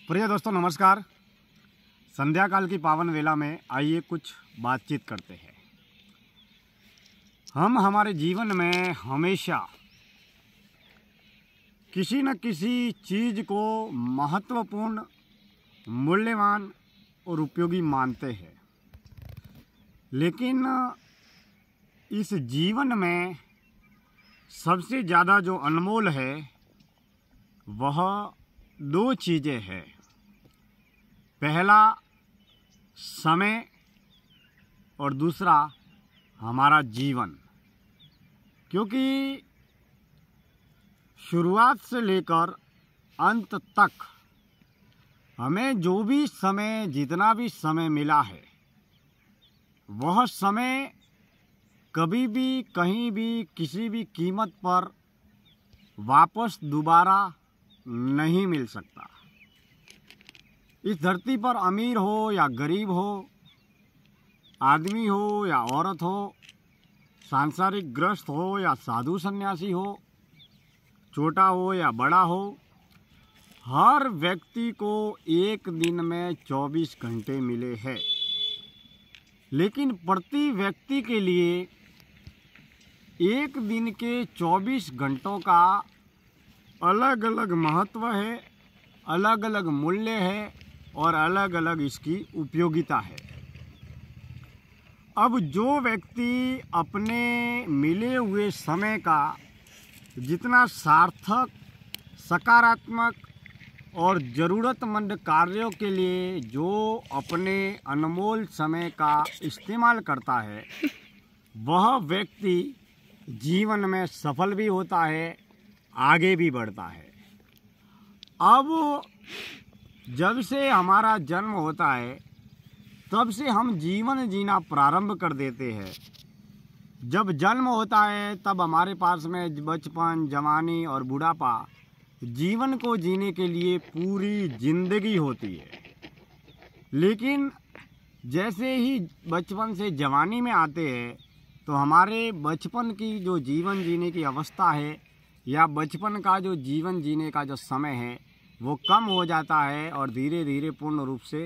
प्रिय दोस्तों नमस्कार। संध्या काल की पावन वेला में आइए कुछ बातचीत करते हैं। हम हमारे जीवन में हमेशा किसी न किसी चीज़ को महत्वपूर्ण, मूल्यवान और उपयोगी मानते हैं, लेकिन इस जीवन में सबसे ज़्यादा जो अनमोल है वह दो चीज़ें हैं। पहला समय और दूसरा हमारा जीवन, क्योंकि शुरुआत से लेकर अंत तक हमें जो भी समय, जितना भी समय मिला है, वह समय कभी भी, कहीं भी, किसी भी कीमत पर वापस दोबारा नहीं मिल सकता। इस धरती पर अमीर हो या गरीब हो, आदमी हो या औरत हो, सांसारिक ग्रस्त हो या साधु सन्यासी हो, छोटा हो या बड़ा हो, हर व्यक्ति को एक दिन में 24 घंटे मिले हैं। लेकिन प्रति व्यक्ति के लिए एक दिन के 24 घंटों का अलग अलग महत्व है, अलग अलग मूल्य है और अलग अलग इसकी उपयोगिता है। अब जो व्यक्ति अपने मिले हुए समय का जितना सार्थक, सकारात्मक और ज़रूरतमंद कार्यों के लिए जो अपने अनमोल समय का इस्तेमाल करता है, वह व्यक्ति जीवन में सफल भी होता है, आगे भी बढ़ता है। अब जब से हमारा जन्म होता है तब से हम जीवन जीना प्रारंभ कर देते हैं। जब जन्म होता है तब हमारे पास में बचपन, जवानी और बुढ़ापा, जीवन को जीने के लिए पूरी जिंदगी होती है। लेकिन जैसे ही बचपन से जवानी में आते हैं तो हमारे बचपन की जो जीवन जीने की अवस्था है या बचपन का जो जीवन जीने का जो समय है वो कम हो जाता है और धीरे धीरे पूर्ण रूप से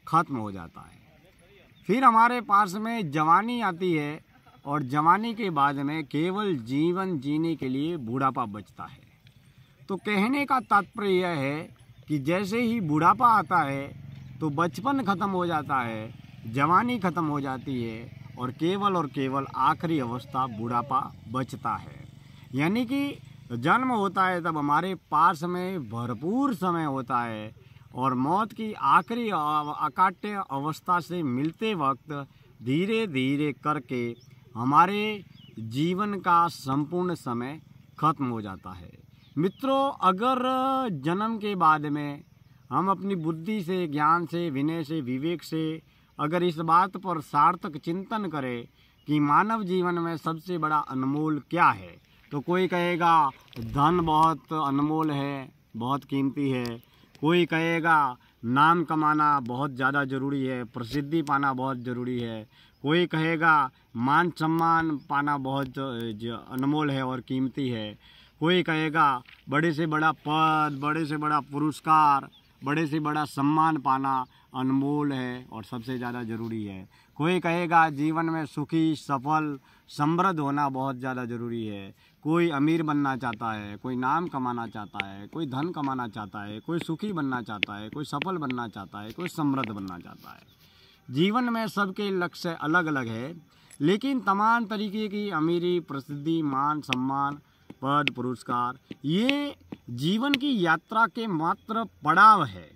ख़त्म हो जाता है। फिर हमारे पास में जवानी आती है और जवानी के बाद में केवल जीवन जीने के लिए बुढ़ापा बचता है। तो कहने का तात्पर्य यह है कि जैसे ही बुढ़ापा आता है तो बचपन ख़त्म हो जाता है, जवानी ख़त्म हो जाती है और केवल आखिरी अवस्था बुढ़ापा बचता है। यानी कि जन्म होता है तब हमारे पास में भरपूर समय होता है और मौत की आखिरी अकाट्य अवस्था से मिलते वक्त धीरे धीरे करके हमारे जीवन का संपूर्ण समय खत्म हो जाता है। मित्रों, अगर जन्म के बाद में हम अपनी बुद्धि से, ज्ञान से, विनय से, विवेक से अगर इस बात पर सार्थक चिंतन करें कि मानव जीवन में सबसे बड़ा अनमोल क्या है, तो कोई कहेगा धन बहुत अनमोल है, बहुत कीमती है। कोई कहेगा नाम कमाना बहुत ज़्यादा ज़रूरी है, प्रसिद्धि पाना बहुत ज़रूरी है। कोई कहेगा मान सम्मान पाना बहुत अनमोल है और कीमती है। कोई कहेगा बड़े से बड़ा पद, बड़े से बड़ा पुरस्कार, बड़े से बड़ा सम्मान पाना अनमोल है और सबसे ज़्यादा ज़रूरी है। कोई कहेगा जीवन में सुखी, सफल, समृद्ध होना बहुत ज़्यादा ज़रूरी है। कोई अमीर बनना चाहता है, कोई नाम कमाना चाहता है, कोई धन कमाना चाहता है, कोई सुखी बनना चाहता है, कोई सफल बनना चाहता है, कोई समृद्ध बनना चाहता है। जीवन में सबके लक्ष्य अलग अलग है, लेकिन तमाम तरीके की अमीरी, प्रसिद्धि, मान सम्मान, पद, पुरस्कार, ये जीवन की यात्रा के मात्र पड़ाव है।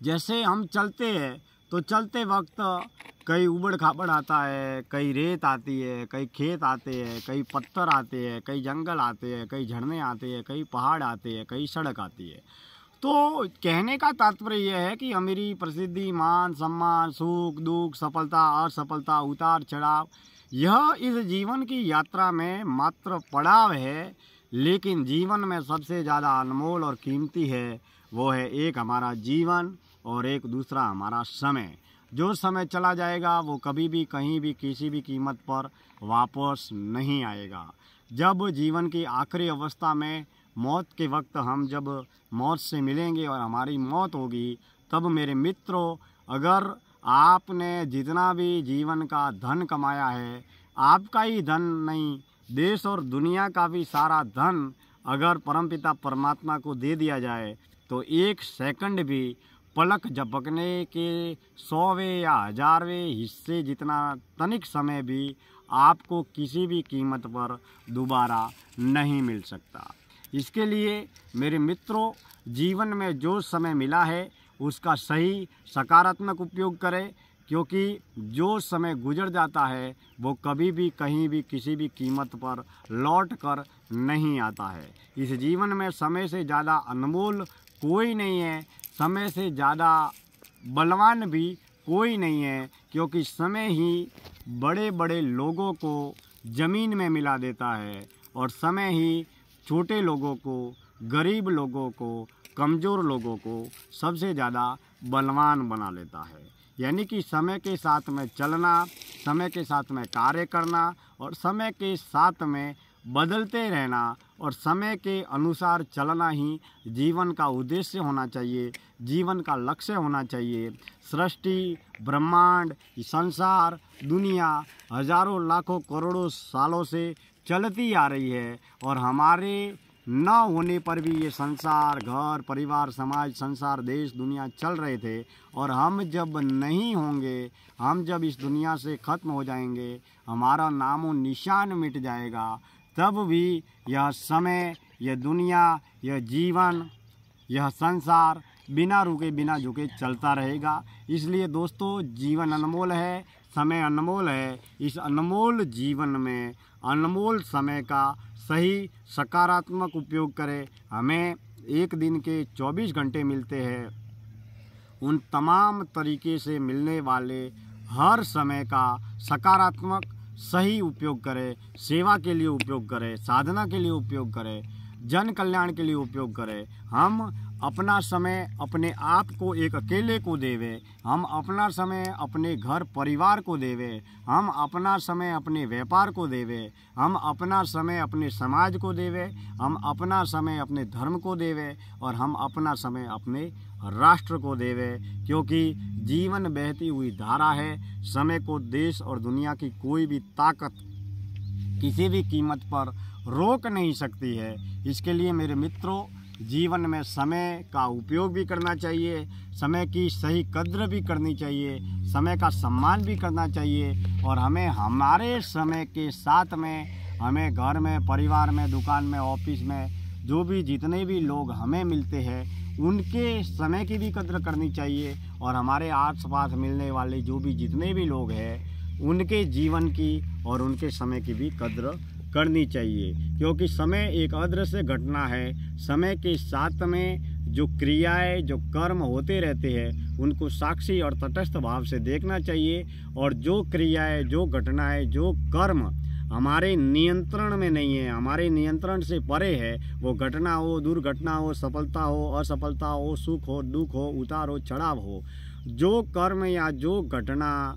जैसे हम चलते हैं तो चलते वक्त कई ऊबड़ खाबड़ आता है, कई रेत आती है, कई खेत आते हैं, कई पत्थर आते हैं, कई जंगल आते हैं, कई झरने आते हैं, कई पहाड़ आते हैं, कई सड़क आती है। तो कहने का तात्पर्य यह है कि अमीरी, प्रसिद्धि, मान सम्मान, सुख दुख, सफलता असफलता, उतार चढ़ाव, यह इस जीवन की यात्रा में मात्र पड़ाव है। लेकिन जीवन में सबसे ज़्यादा अनमोल और कीमती है वो है एक हमारा जीवन और एक दूसरा हमारा समय। जो समय चला जाएगा वो कभी भी, कहीं भी, किसी भी कीमत पर वापस नहीं आएगा। जब जीवन की आखिरी अवस्था में मौत के वक्त हम जब मौत से मिलेंगे और हमारी मौत होगी, तब मेरे मित्रों, अगर आपने जितना भी जीवन का धन कमाया है, आपका ही धन नहीं, देश और दुनिया का भी सारा धन अगर परमपिता परमात्मा को दे दिया जाए तो एक सेकंड भी, पलक झपकने के 100वें या 1000वें हिस्से जितना तनिक समय भी आपको किसी भी कीमत पर दोबारा नहीं मिल सकता। इसके लिए मेरे मित्रों, जीवन में जो समय मिला है उसका सही सकारात्मक उपयोग करें, क्योंकि जो समय गुजर जाता है वो कभी भी कहीं भी किसी भी कीमत पर लौट कर नहीं आता है। इस जीवन में समय से ज़्यादा अनमोल कोई नहीं है, समय से ज़्यादा बलवान भी कोई नहीं है, क्योंकि समय ही बड़े बड़े लोगों को ज़मीन में मिला देता है और समय ही छोटे लोगों को, गरीब लोगों को, कमज़ोर लोगों को सबसे ज़्यादा बलवान बना लेता है। यानी कि समय के साथ में चलना, समय के साथ में कार्य करना और समय के साथ में बदलते रहना और समय के अनुसार चलना ही जीवन का उद्देश्य होना चाहिए, जीवन का लक्ष्य होना चाहिए। सृष्टि, ब्रह्मांड, संसार, दुनिया हजारों लाखों करोड़ों सालों से चलती आ रही है और हमारे न होने पर भी ये संसार, घर, परिवार, समाज, संसार, देश, दुनिया चल रहे थे। और हम जब नहीं होंगे, हम जब इस दुनिया से ख़त्म हो जाएंगे, हमारा नामो निशान मिट जाएगा, तब भी यह समय, यह दुनिया, यह जीवन, यह संसार बिना रुके बिना झुके चलता रहेगा। इसलिए दोस्तों, जीवन अनमोल है, समय अनमोल है। इस अनमोल जीवन में अनमोल समय का सही सकारात्मक उपयोग करें। हमें एक दिन के 24 घंटे मिलते हैं, उन तमाम तरीके से मिलने वाले हर समय का सकारात्मक सही उपयोग करें, सेवा के लिए उपयोग करें, साधना के लिए उपयोग करें, जन कल्याण के लिए उपयोग करें। हम अपना समय अपने आप को एक अकेले को देवे, हम अपना समय अपने घर परिवार को देवे, हम अपना समय अपने व्यापार को देवे, हम अपना समय अपने समाज को देवे, हम अपना समय अपने धर्म को देवे और हम अपना समय अपने राष्ट्र को देवे। क्योंकि जीवन बहती हुई धारा है, समय को देश और दुनिया की कोई भी ताकत किसी भी कीमत पर रोक नहीं सकती है। इसके लिए मेरे मित्रों, जीवन में समय का उपयोग भी करना चाहिए, समय की सही कद्र भी करनी चाहिए, समय का सम्मान भी करना चाहिए और हमें हमारे समय के साथ में, हमें घर में, परिवार में, दुकान में, ऑफिस में जो भी जितने भी लोग हमें मिलते हैं उनके समय की भी कद्र करनी चाहिए और हमारे आस पास मिलने वाले जो भी जितने भी लोग हैं उनके जीवन की और उनके समय की भी कद्र करनी चाहिए। क्योंकि समय एक अदृश्य घटना है। समय के साथ में जो क्रियाएं, जो कर्म होते रहते हैं उनको साक्षी और तटस्थ भाव से देखना चाहिए और जो क्रियाएं, जो घटनाएं, जो कर्म हमारे नियंत्रण में नहीं है, हमारे नियंत्रण से परे है, वो घटना हो, दुर्घटना हो, सफलता हो, असफलता हो, सुख हो, दुख हो, उतार हो, चढ़ाव हो, जो कर्म या जो घटना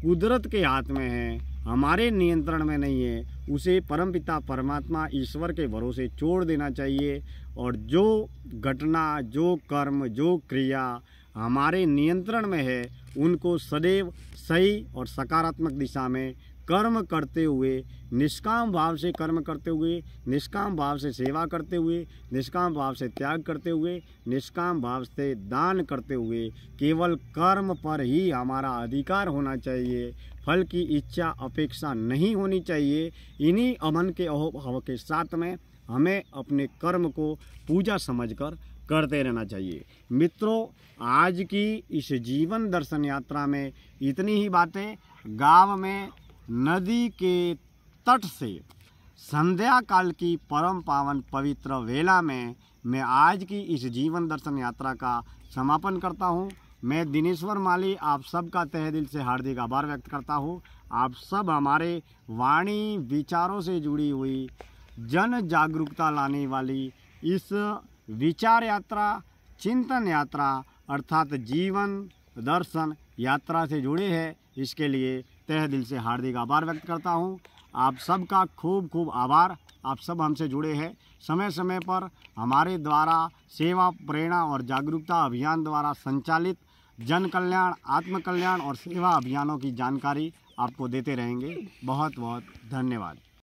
कुदरत के हाथ में है, हमारे नियंत्रण में नहीं है, उसे परमपिता परमात्मा ईश्वर के भरोसे छोड़ देना चाहिए। और जो घटना, जो कर्म, जो क्रिया हमारे नियंत्रण में है उनको सदैव सही और सकारात्मक दिशा में कर्म करते हुए, निष्काम भाव से कर्म करते हुए, निष्काम भाव से सेवा करते हुए, निष्काम भाव से त्याग करते हुए, निष्काम भाव से दान करते हुए, केवल कर्म पर ही हमारा अधिकार होना चाहिए। फल की इच्छा अपेक्षा नहीं होनी चाहिए। इन्हीं अमन के अहोभाव के साथ में हमें अपने कर्म को पूजा समझकर करते रहना चाहिए। मित्रों, आज की इस जीवन दर्शन यात्रा में इतनी ही बातें। गांव में नदी के तट से संध्या काल की परम पावन पवित्र वेला में मैं आज की इस जीवन दर्शन यात्रा का समापन करता हूँ। मैं दिनेश्वर माली आप सबका तहे दिल से हार्दिक आभार व्यक्त करता हूँ। आप सब हमारे वाणी विचारों से जुड़ी हुई जन जागरूकता लाने वाली इस विचार यात्रा, चिंतन यात्रा अर्थात जीवन दर्शन यात्रा से जुड़े हैं। इसके लिए तहे दिल से हार्दिक आभार व्यक्त करता हूँ। आप सबका खूब खूब आभार। आप सब हमसे जुड़े हैं। समय समय पर हमारे द्वारा सेवा, प्रेरणा और जागरूकता अभियान द्वारा संचालित जन कल्याण, आत्म कल्याण और सेवा अभियानों की जानकारी आपको देते रहेंगे। बहुत बहुत धन्यवाद।